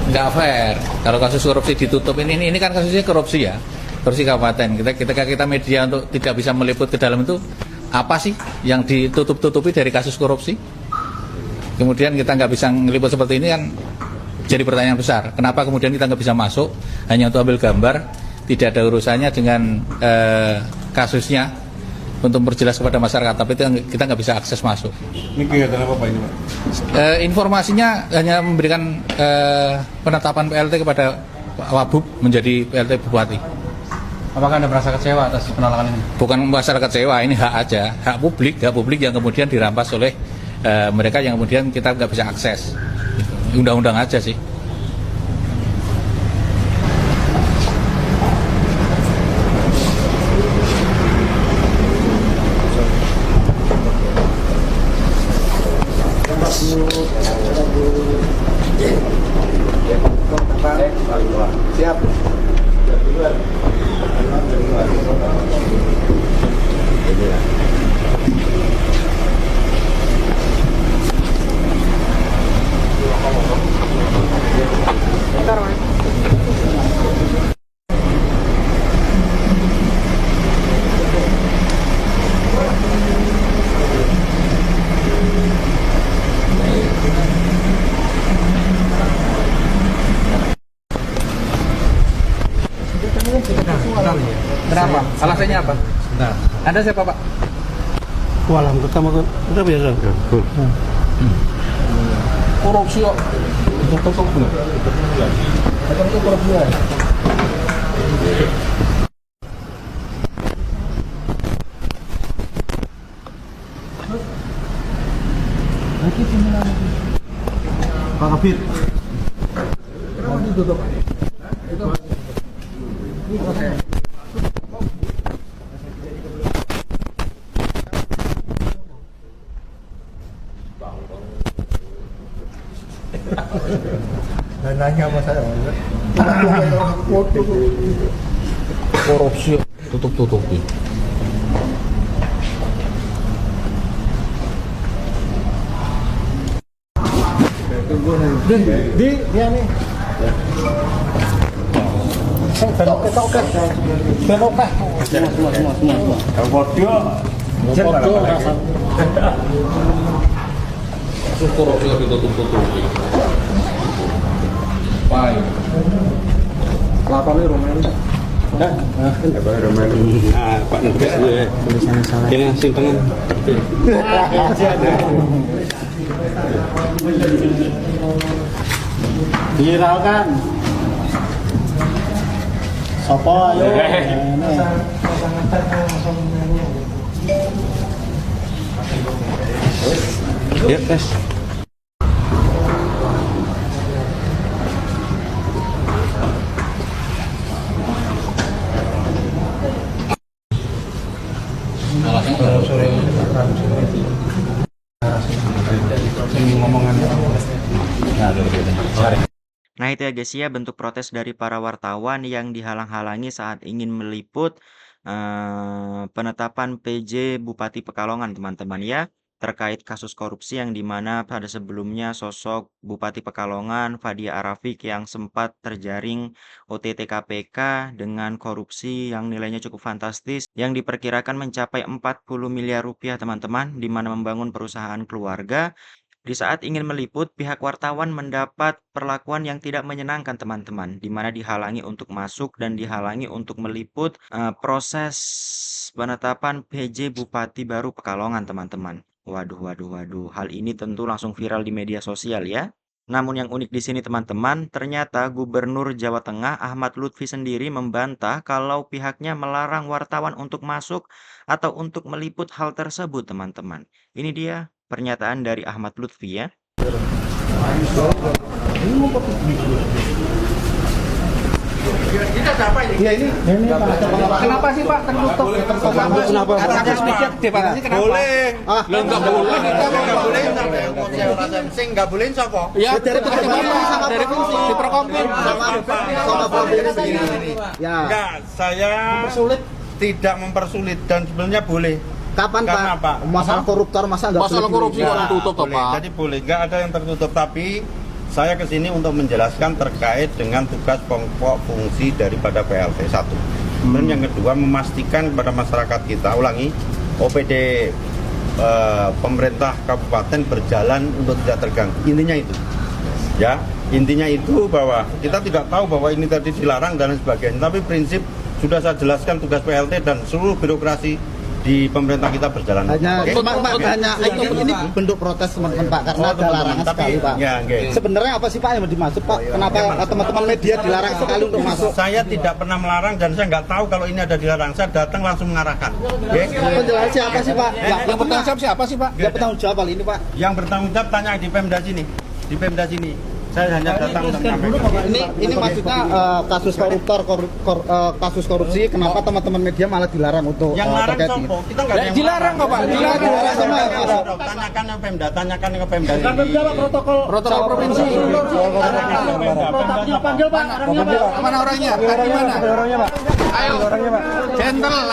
nggak fair. Kalau kasus korupsi ditutup ini kan kasusnya korupsi ya, korupsi kabupaten. Kita media untuk tidak bisa meliput ke dalam itu apa sih yang ditutup-tutupi dari kasus korupsi? Kemudian kita nggak bisa meliput seperti ini kan jadi pertanyaan besar. Kenapa kemudian kita nggak bisa masuk hanya untuk ambil gambar, tidak ada urusannya dengan kasusnya untuk memperjelas kepada masyarakat, tapi kita nggak bisa akses masuk. Ini kegiatan apa Pak ini Pak? Informasinya hanya memberikan penetapan PLT kepada Pak Wabub menjadi PLT Bupati. Apakah Anda merasa kecewa atas penolakan ini? Bukan masalah kecewa, ini hak aja, hak publik yang kemudian dirampas oleh mereka yang kemudian kita nggak bisa akses. Undang-undang aja sih. Siap. Kenapa? Alasannya apa? Nah, Anda siapa Pak? Walang ketemu kita biasa. Korupsi kok. Tutup belum? Itu korupsi ya? Pak Kabir. Kenapa ditutup? Dan nanya sama saya. Korupsi tutup-tutupi. Di dia nih. Belok. Kasus korupsi ditutup-tutupi. Baik. Lapornya Romain. Pak Nugas ini simpengan. Viralkan. Sopo ayo. Ya, tes. Nah itu ya guys ya bentuk protes dari para wartawan yang dihalang-halangi saat ingin meliput penetapan PJ Bupati Pekalongan teman-teman ya, terkait kasus korupsi yang dimana pada sebelumnya sosok Bupati Pekalongan Fadia Arafik yang sempat terjaring OTT KPK dengan korupsi yang nilainya cukup fantastis yang diperkirakan mencapai 40 miliar rupiah teman-teman, di mana membangun perusahaan keluarga. Di saat ingin meliput, pihak wartawan mendapat perlakuan yang tidak menyenangkan teman-teman, di mana dihalangi untuk masuk dan dihalangi untuk meliput proses penetapan PJ Bupati baru Pekalongan teman-teman. Waduh. Hal ini tentu langsung viral di media sosial ya. Namun yang unik di sini teman-teman, ternyata Gubernur Jawa Tengah Ahmad Lutfi sendiri membantah kalau pihaknya melarang wartawan untuk masuk atau untuk meliput hal tersebut teman-teman. Ini dia pernyataan dari Ahmad Lutfi ya. Iya ini kenapa sih Pak tertutup? Kenapa? Atas media debatasi kenapa? Boleh. Lo nggak boleh. Nggak boleh. Sing nggak boleh siapa? Ya dari fungsi di Prokompin sama Ya. Enggak, saya tidak mempersulit dan sebenarnya boleh. Kapan Karena Pak? apa? Masalah koruptor masa nggak Masalah boleh korupsi dilihat? orang tutup boleh. Pak. Jadi boleh, nggak ada yang tertutup. Tapi Saya kesini untuk menjelaskan terkait dengan tugas pokok fungsi daripada PLT 1. Dan yang kedua memastikan kepada masyarakat kita, ulangi, OPD pemerintah kabupaten berjalan untuk tidak terganggu. Intinya itu. Ya, intinya itu bahwa kita tidak tahu bahwa ini tadi dilarang dan sebagainya. Tapi prinsip sudah saya jelaskan tugas PLT dan seluruh birokrasi di pemerintah kita berjalan. Hanya, Oke? hanya ini bentuk protes teman-teman Pak karena ada larangan sekali Pak. Ya, oke. Sebenarnya apa sih Pak yang dimaksud Pak? Kenapa teman-teman media dilarang sekali untuk masuk? Saya tidak pernah melarang dan saya nggak tahu kalau ini ada dilarang. Saya datang langsung mengarahkan. Oke? Penjelasan siapa sih Pak? Yang bertanggung jawab siapa sih Pak? Yang bertanggung jawab kali ini Pak. Yang bertanggung jawab tanya di Pemda sini. Di Pemda sini. Saya hanya datang untuk menyampaikan. Ini maksudnya kasus kasus korupsi. Kenapa teman-teman media malah dilarang untuk Yang larang terkait ini? sopo? Kita nggak ada yang Dilarang kok Pak, dilarang. Tanyakan ke Pemda, tanyakan ke Pemda. Protokol provinsi. Panggil Pak, Mana orangnya? Tadi mana? orangnya Pak. Ayo,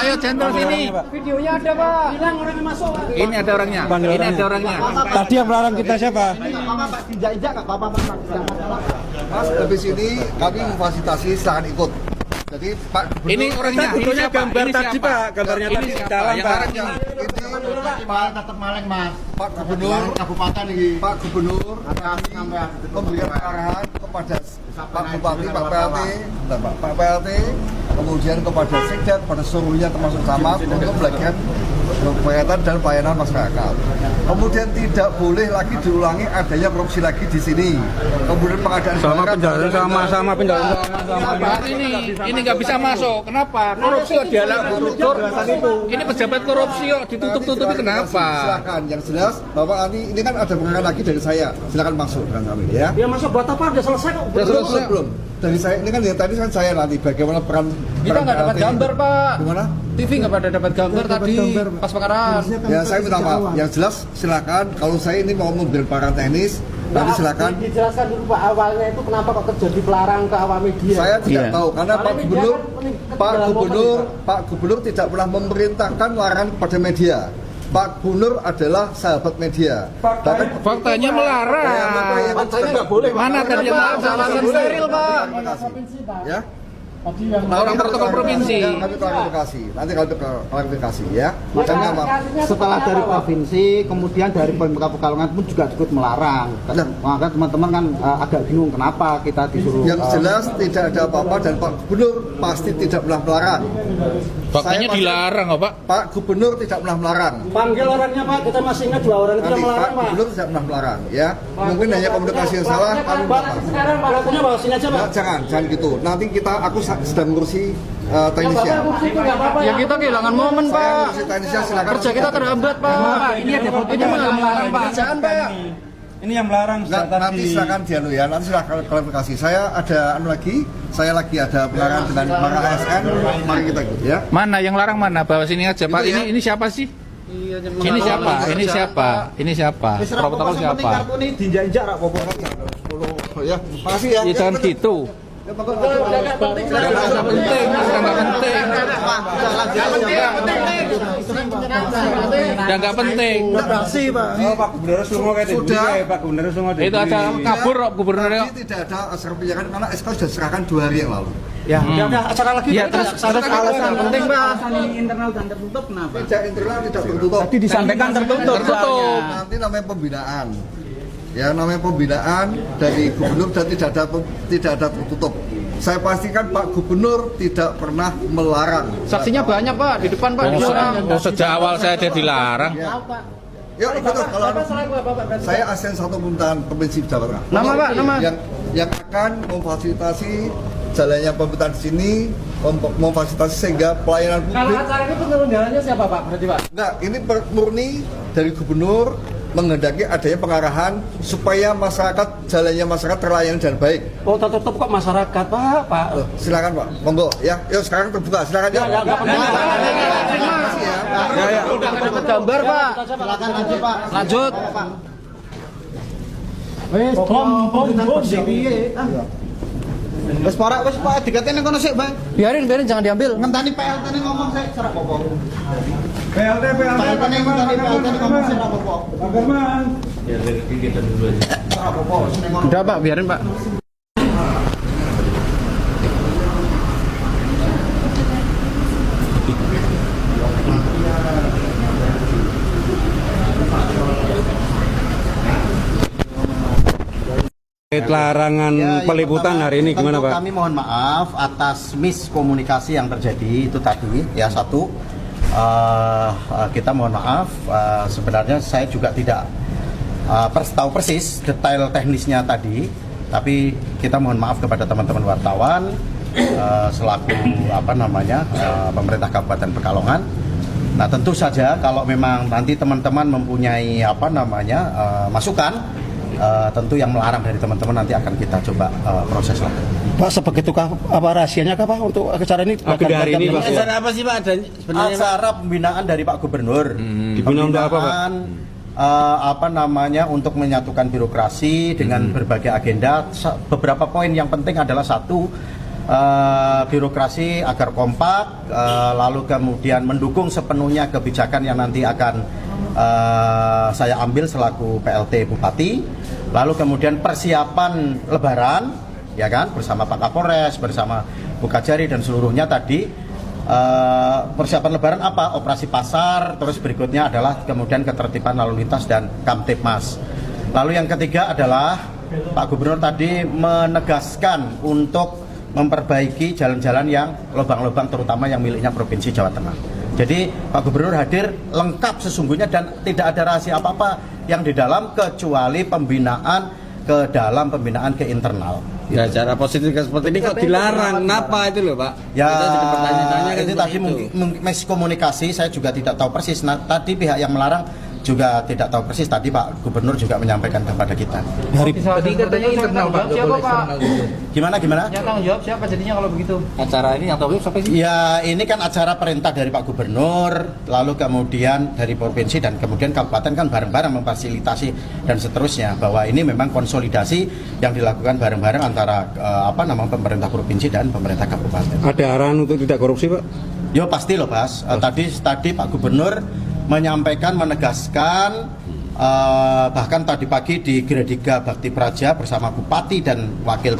ayo gentle sini. Videonya ada Pak. Bilang orangnya masuk. Ini ada orangnya. Ini ada orangnya. Tadi yang melarang kita siapa? Pak injak-injak nggak apa-apa Pak. Mas, habis ini kami memfasilitasi silakan ikut. Jadi Pak Gubernur, Ini orangnya. Ini siapa? gambar Ini tadi, siapa? Pak. Gambarnya Ini tadi di siapa? dalam, Yang Pak. larang ini. Pak tetap maleng Mas. Pak Gubernur kabupaten ini. Pak Gubernur memberikan arahan kepada Pak Bupati, Pak PLT, dan Pak PLT, kemudian kepada Sekda, kepada seluruhnya termasuk camat untuk melakukan kegiatan dan pelayanan masyarakat. Kemudian tidak boleh lagi diulangi adanya korupsi lagi di sini. Kemudian pengadaan sama penjelasan Pak, ini nggak bisa masuk. Kenapa? Korupsi kok dialah tutup. Ini pejabat korupsi kok ditutup-tutupi kenapa? Silakan, yang jelas bahwa ini kan ada pengaruh lagi dari saya. Silakan masuk dengan kami ya. Dia masuk buat apa? Udah selesai kok. Belum. Dari saya ini kan ya, tadi kan saya nanti bagaimana peran Kita nggak dapat PLT. gambar Pak. Gimana? TV nggak pada dapat gambar tadi pas pekarahan. Ya saya minta maaf. Yang jelas silakan. Kalau saya ini mau memberi peran teknis, nanti silakan. Dijelaskan dulu Pak awalnya itu kenapa kok terjadi pelarang ke awak media. Saya tidak Iya. tahu karena Pak Gubernur tidak pernah memerintahkan larangan kepada media. Pak Gubernur adalah sahabat media. Bahkan Faktanya melarang. Mana tadi yang melarang? Steril Pak. ya. Orang protokol provinsi. Kami klarifikasi. Nanti kami klarifikasi ya. Makanya apa? Setelah dari provinsi, kemudian dari Pemkab Pekalongan pun juga ikut melarang. Nah. Maka teman-teman kan agak bingung kenapa kita disuruh. Yang jelas tidak ada apa-apa dan Pak Gubernur pasti tidak pernah melarang. Faktanya Saya dilarang kok Pak. Pak Gubernur tidak pernah melarang. Panggil orangnya Pak, kita masih ingat 2 orang itu Nanti yang Pak melarang Pak. Gubernur tidak pernah melarang ya. Mungkin hanya komunikasi yang salah. Kami Pak, minta maaf. sekarang Pak lakunya bawa sini aja Pak. Nah, jangan gitu. Nanti aku sedang ngurusi teknisnya. Yang kita kehilangan momen Saya Pak. ngurusi teknisnya silakan. Kerja kita terhambat Pak. Ini ada fotonya melarang pekerjaan Pak. Ini yang melarang Nanti silakan dianu ya. Nanti silakan klarifikasi. Saya ada lagi. Saya lagi ada pelarangan dengan para ASN. Mari kita ikut ya. Mana yang larang mana? Bawa sini aja Pak. Itu ya. Ini siapa sih? Ini siapa? Ini siapa? Ini siapa? Protokol siapa? Kartu ini diinjak-injak rak popo. Oh ya, makasih ya. Ya jangan gitu. Nggak penting, nggak penting. Udah nggak penting. Pak Gubernur semua kayak Sudah. Pak Gubernur semua. Itu ada kabur kok gubernurnya. Nanti tidak ada acara penyiaran karena SK sudah diserahkan 2 hari yang lalu. Ya, udah acara lagi. Ya, terus alasan penting Pak. internal dan tertutup kenapa? Tidak internal, tidak tertutup. Tadi disampaikan tertutup. Tertutup. Nanti namanya pembinaan. Ya namanya pembinaan dari gubernur dan tidak ada tertutup. Saya pastikan Pak Gubernur tidak pernah melarang. Saksinya banyak Pak di depan Pak. Sejak awal saya ada dilarang. Ya betul. Kalau saya asisten satu pemerintahan provinsi Jawa Tengah. Nama, Pak, nama. Yang akan memfasilitasi jalannya pemerintahan di sini, memfasilitasi sehingga pelayanan Kalau publik. acara itu penyelenggaranya siapa Pak? Berarti Pak? Nah, ini murni dari gubernur menghendaki adanya pengarahan supaya jalannya masyarakat terlayani dan baik. Oh tertutup kok masyarakat Pak? Loh, silakan Pak, monggo ya. Yuk sekarang terbuka, silakan ya. Nggak penting. Ya, udah nggak dapat gambar Pak. Silakan lanjut Pak. Lanjut. Wis Pak dikatene kono sik, Bang. Biarin jangan diambil. Ngenteni PLT ne ngomong sik, ora apa-apa. PLT ne ngenteni PLT ne ngomong sik ora apa-apa. Ya dari kita dulu aja. Ora apa-apa, sing ngono. Udah Pak, biarin Pak. Larangan peliputan hari ini gimana tentu Pak? Kami mohon maaf atas miskomunikasi yang terjadi itu tadi ya. Satu, kita mohon maaf, sebenarnya saya juga tidak tahu persis detail teknisnya tadi, tapi kita mohon maaf kepada teman-teman wartawan selaku pemerintah Kabupaten Pekalongan. Nah tentu saja kalau memang nanti teman-teman mempunyai masukan, tentu yang melarang dari teman-teman nanti akan kita coba proses lagi. Pak, sebegitukah apa rahasianya Pak untuk acara ini? Agenda hari ini Pak. Acara apa sih Pak? Dan sebenarnya Acara pembinaan dari Pak Gubernur. Dibina untuk apa Pak? Untuk menyatukan birokrasi dengan berbagai agenda. Beberapa poin yang penting adalah satu, birokrasi agar kompak, lalu kemudian mendukung sepenuhnya kebijakan yang nanti akan saya ambil selaku PLT Bupati, lalu kemudian persiapan Lebaran, ya kan, bersama Pak Kapolres, bersama Bu Kajari dan seluruhnya tadi. Persiapan Lebaran apa? Operasi pasar, terus berikutnya adalah kemudian ketertiban lalu lintas dan Kamtipmas. Lalu yang ketiga adalah Pak Gubernur tadi menegaskan untuk memperbaiki jalan-jalan yang lubang-lubang terutama yang miliknya Provinsi Jawa Tengah. Jadi Pak Gubernur hadir lengkap sesungguhnya dan tidak ada rahasia apa-apa yang di dalam kecuali pembinaan ke internal. Ya, cara positif seperti ini kok dilarang? Kenapa itu loh Pak? Ya, kan itu tadi miskomunikasi, saya juga tidak tahu persis. Nah, tadi pihak yang melarang juga tidak tahu persis. Tadi Pak Gubernur juga menyampaikan kepada kita. Tadi katanya internal Pak, siapa Pak? Gimana? Yang tanggung jawab siapa jadinya kalau begitu? Acara ini yang tahu siapa sih? Ya, ini kan acara perintah dari Pak Gubernur, lalu kemudian dari provinsi dan kemudian kabupaten kan bareng-bareng memfasilitasi dan seterusnya. Bahwa ini memang konsolidasi yang dilakukan bareng-bareng antara pemerintah provinsi dan pemerintah kabupaten. Ada arahan untuk tidak korupsi Pak? Yo pasti loh Mas. Tadi Pak Gubernur menyampaikan, menegaskan, bahkan tadi pagi di Gredika Bakti Praja bersama Bupati dan wakil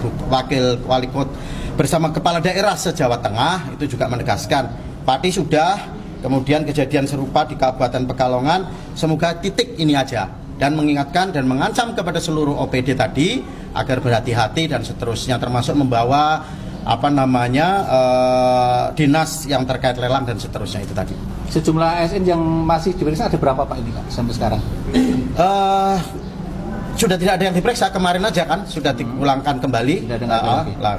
wali kota bersama kepala daerah se-Jawa Tengah itu juga menegaskan Pati sudah, kemudian kejadian serupa di Kabupaten Pekalongan, semoga titik ini aja, dan mengingatkan dan mengancam kepada seluruh OPD tadi agar berhati-hati dan seterusnya, termasuk membawa dinas yang terkait lelang dan seterusnya itu tadi. Sejumlah ASN yang masih diperiksa ada berapa Pak ini Pak sampai sekarang? Sudah tidak ada yang diperiksa, kemarin aja kan sudah dipulangkan kembali.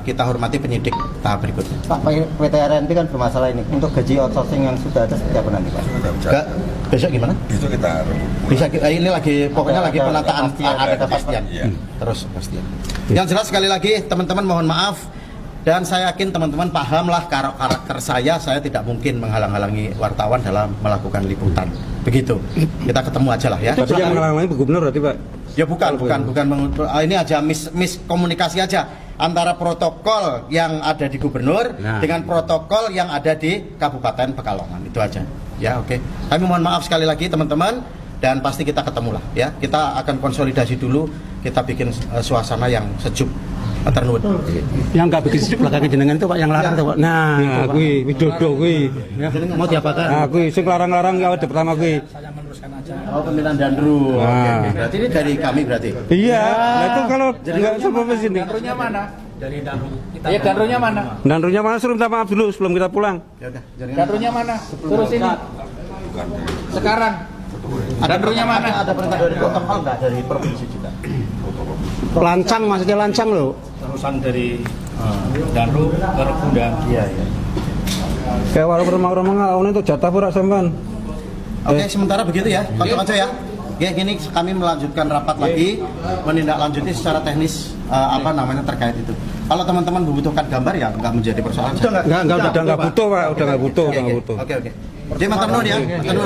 Kita hormati penyidik tahap berikutnya. Pak, PT RNT kan bermasalah ini. Untuk gaji outsourcing yang sudah ada seperti apa nanti Pak? Besok gimana? Itu kita Bisa ini lagi pokoknya lagi penataan, ada kepastian. Iya. Terus kepastian. Yang jelas sekali lagi teman-teman mohon maaf. Dan saya yakin teman-teman pahamlah karakter saya tidak mungkin menghalang-halangi wartawan dalam melakukan liputan. Begitu. Kita ketemu aja lah ya. Tapi yang menghalangi Bu Gubernur berarti Pak? Ya bukan. Ini aja miskomunikasi aja antara protokol yang ada di Gubernur dengan protokol yang ada di Kabupaten Pekalongan. Itu aja. Ya, oke. Kami mohon maaf sekali lagi teman-teman dan pasti kita ketemu lah ya. Kita akan konsolidasi dulu, kita bikin suasana yang sejuk. Ternuwun. Yang nggak bikin sejuk belakangnya jenengan itu Pak yang larang tuh Pak. Nah, kuwi Widodo kuwi. Mau diapakan? Nah, kuwi sing larang-larang ya awal pertama kuwi. Oh, pembinaan Danru. Oke. Berarti ini dari kami berarti. Iya. Nah, itu kalau nggak sampai sini. Danrunya mana? Dari Danru. Ya Danrunya mana? Danrunya mana? Suruh minta maaf dulu sebelum kita pulang. Ya udah, Danrunya mana? Suruh sini. Sekarang. Danrunya mana? Ada perintah dari protokol nggak dari provinsi juga? Lancang maksudnya lancang loh. Terusan dari Danru ke Rekundang. Iya. Kayak walaupun remang-remang awalnya itu jatah pura sampean. Oke, sementara begitu ya. Kontak aja ya. Ya, gini kami melanjutkan rapat lagi, menindaklanjuti secara teknis terkait itu. Kalau teman-teman membutuhkan gambar ya nggak menjadi persoalan. Udah nggak butuh Pak, udah nggak butuh. Oke. Jadi matur nuwun ya,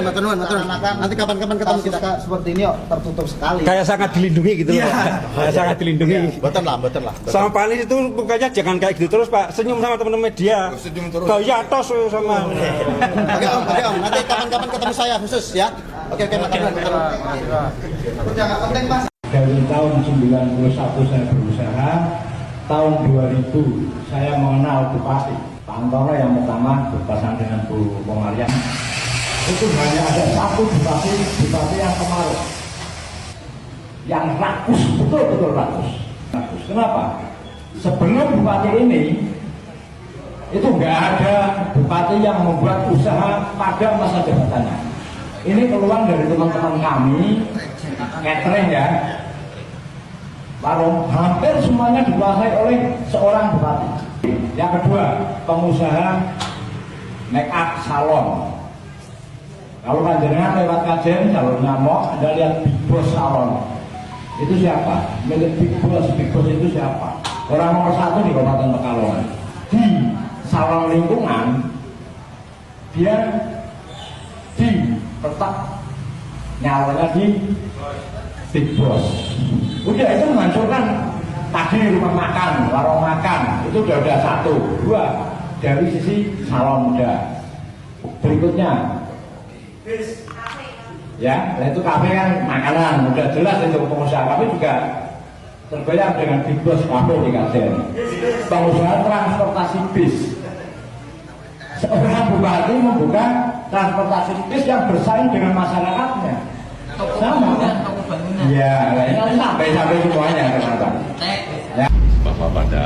matur nuwun. Nanti kapan-kapan ketemu kita. Seperti ini kok tertutup sekali. Kayak sangat dilindungi gitu loh, Pak. Kayak sangat dilindungi. Betul lah. Sama Pak Anies itu mukanya jangan kayak gitu terus, Pak. Senyum sama teman-teman media. Gaya tos sama. Oke Om. Nanti kapan-kapan ketemu saya khusus ya. Oke, matur nuwun. Jangan penting Mas. Dari tahun 91 saya berusaha, tahun 2000 saya mengenal Bupati Pak Antono yang pertama berpasangan dengan Bu Komarian. Itu hanya ada satu bupati yang kemarin, yang rakus, betul-betul rakus. Kenapa? Sebelum bupati ini itu nggak ada bupati yang membuat usaha pada masa jabatannya. Ini keluhan dari teman-teman kami, catering ya, warung, hampir semuanya dikuasai oleh seorang bupati. Yang kedua, pengusaha make up salon. Kalau panjenengan lewat kajian calon nyamuk, Anda lihat Big Boss Salon. Itu siapa? Milik Big Boss itu siapa? Orang nomor 1 di Kabupaten Pekalongan. Di salon lingkungan, dia diletak nyawanya di Big Boss. Udah itu menghancurkan tadi rumah makan, warung makan, itu udah satu. Dua, dari sisi salon udah. Berikutnya ya, itu kafe kan makanan, udah jelas itu pengusaha. Kami juga terbayar dengan Big Boss kafe di Kajen. Pengusaha transportasi bis. Seorang bupati membuka transportasi bis yang bersaing dengan masyarakatnya. Sama kan? Ya, ini sampai semuanya teman-teman. Bahwa pada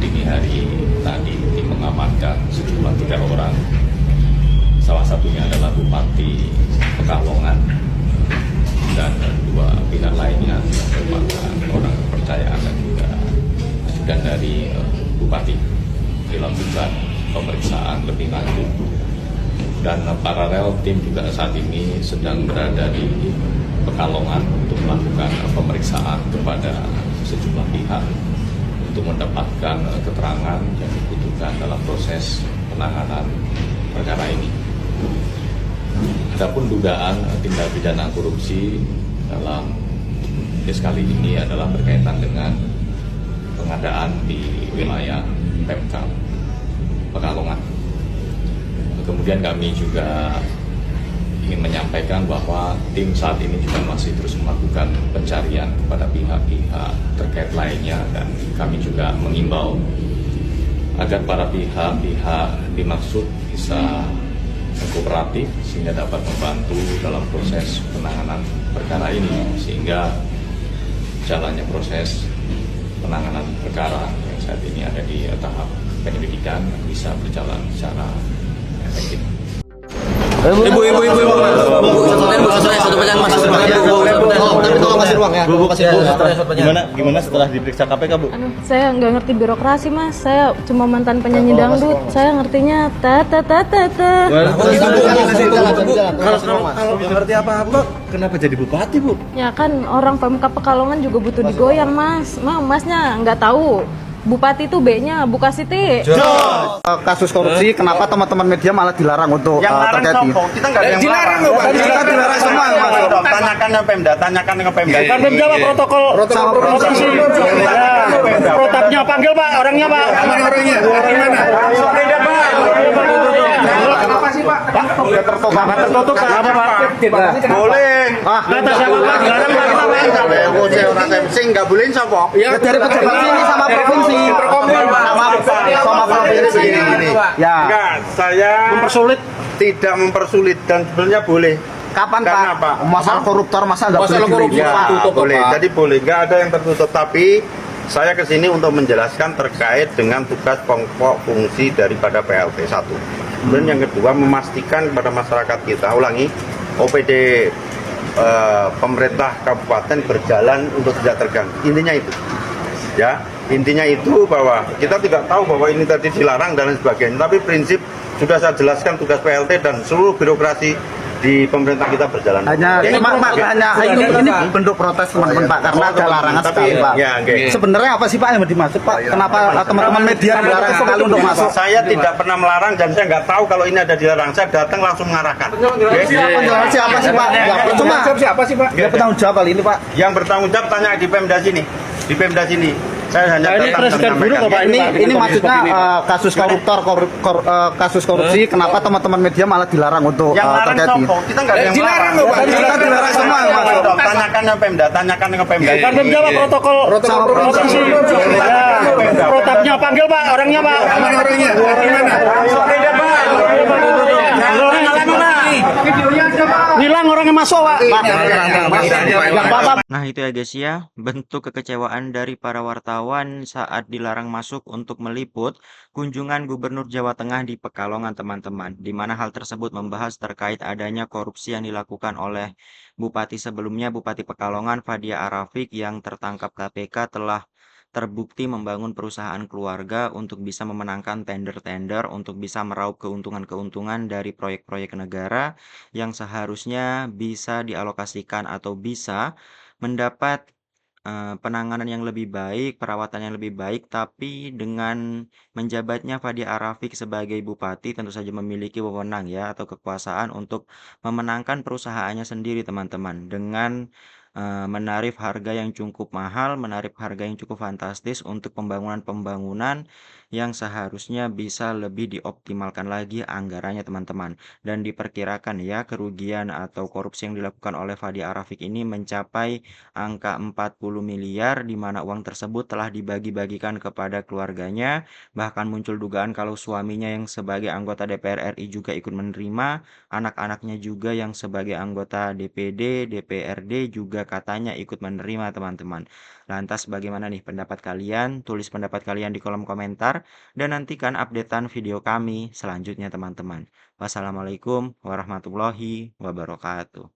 dini hari tadi tim mengamankan sejumlah 3 orang. Salah satunya adalah Bupati Pekalongan dan 2 pihak lainnya yang merupakan orang kepercayaan dan juga ajudan dari Bupati. Dilakukan pemeriksaan lebih lanjut dan paralel tim juga saat ini sedang berada di Pekalongan untuk melakukan pemeriksaan kepada sejumlah pihak untuk mendapatkan keterangan yang dibutuhkan dalam proses penanganan perkara ini. Adapun dugaan tindak pidana korupsi dalam kes kali ini adalah berkaitan dengan pengadaan di wilayah Pemkab Pekalongan. Kemudian kami juga ingin menyampaikan bahwa tim saat ini juga masih terus melakukan pencarian kepada pihak-pihak terkait lainnya dan kami juga mengimbau agar para pihak-pihak dimaksud bisa kooperatif sehingga dapat membantu dalam proses penanganan perkara ini sehingga jalannya proses penanganan perkara yang saat ini ada di tahap penyelidikan bisa berjalan secara efektif. Ibu. Gimana setelah diperiksa KPK, Bu? Saya nggak ngerti birokrasi, Mas. Saya cuma mantan penyanyi dangdut. Saya ngertinya ta. Kalau ngerti apa-apa, kenapa jadi bupati, Bu? Ya kan orang Pemkab Pekalongan juga butuh digoyang, Mas. Masnya nggak tahu. Bupati itu B-nya, bukan Siti. Kasus korupsi, kenapa teman-teman media malah dilarang untuk terkait ini? Kita nggak ada yang dilarang, Kita dilarang semua. Tanyakan ke Pemda, Kan Pemda Pak, protokol provinsi. Protapnya panggil Pak, orangnya Pak. Orangnya. Gimana? Pemda Pak. Kenapa sih Pak? Tertutup Pak. Apa Pak? boleh. Kata siapa Pak? Dilarang Pak. Orang MC nggak boleh siapa? Ya dari pejabat ini sama provinsi. Sama provinsi. Ya. Enggak, saya tidak mempersulit dan sebenarnya boleh. Kapan Karena Pak? Masalah koruptor masa nggak Masalah boleh korupsi, dilihat? Pak. boleh. Jadi boleh, nggak ada yang tertutup. Tapi saya kesini untuk menjelaskan terkait dengan tugas pokok fungsi daripada PLT 1. Kemudian yang kedua memastikan kepada masyarakat kita, ulangi, OPD pemerintah kabupaten berjalan untuk tidak terganggu. Intinya itu, ya. Intinya itu bahwa kita tidak tahu bahwa ini tadi dilarang dan lain sebagainya. Tapi prinsip sudah saya jelaskan tugas PLT dan seluruh birokrasi di pemerintah kita berjalan. Hanya ini bentuk protes teman-teman Pak karena ada larangan sekali Pak. Ya, oke. Sebenarnya apa sih Pak yang dimaksud Pak? Kenapa teman-teman media dilarang sekali untuk masuk? Saya tidak pernah melarang dan saya nggak tahu kalau ini ada dilarang. Saya datang langsung mengarahkan. Penjelasan siapa sih Pak? Siapa sih Pak? Ya bertanggung jawab kali ini Pak. Yang bertanggung jawab tanya di Pemda sini. Di Pemda sini. Saya hanya Ini datang presiden buruk menyampaikan. Pak Ini maksudnya kasus kasus korupsi. Kenapa teman-teman media malah dilarang untuk Yang larang terkait ini? sopo? Kita nggak ada yang Dilarang melarang. loh, Pak. Kita dilarang semua masuk. Tanyakan ke Pemda, tanyakan ke Pemda. Bukan Pemda Pak, protokol provinsi. Ya, protapnya panggil Pak, orangnya Pak. Orangnya Hilang orangnya masuk Pak. Nah itu ya guys ya, bentuk kekecewaan dari para wartawan saat dilarang masuk untuk meliput kunjungan Gubernur Jawa Tengah di Pekalongan teman-teman. Di mana hal tersebut membahas terkait adanya korupsi yang dilakukan oleh Bupati sebelumnya, Bupati Pekalongan Fadia Arafik yang tertangkap KPK telah terbukti membangun perusahaan keluarga untuk bisa memenangkan tender-tender untuk bisa meraup keuntungan-keuntungan dari proyek-proyek negara yang seharusnya bisa dialokasikan atau bisa mendapat penanganan yang lebih baik, perawatan yang lebih baik, tapi dengan menjabatnya Fadia Arafik sebagai bupati tentu saja memiliki wewenang ya atau kekuasaan untuk memenangkan perusahaannya sendiri teman-teman dengan menarif harga yang cukup mahal, menarif harga yang cukup fantastis untuk pembangunan-pembangunan yang seharusnya bisa lebih dioptimalkan lagi anggarannya teman-teman. Dan diperkirakan ya kerugian atau korupsi yang dilakukan oleh Fadia Arafik ini mencapai angka 40 miliar di mana uang tersebut telah dibagi-bagikan kepada keluarganya. Bahkan muncul dugaan kalau suaminya yang sebagai anggota DPR RI juga ikut menerima, anak-anaknya juga yang sebagai anggota DPD, DPRD juga katanya ikut menerima teman-teman. Lantas bagaimana nih pendapat kalian? Tulis pendapat kalian di kolom komentar dan nantikan updatean video kami selanjutnya teman-teman. Wassalamualaikum warahmatullahi wabarakatuh.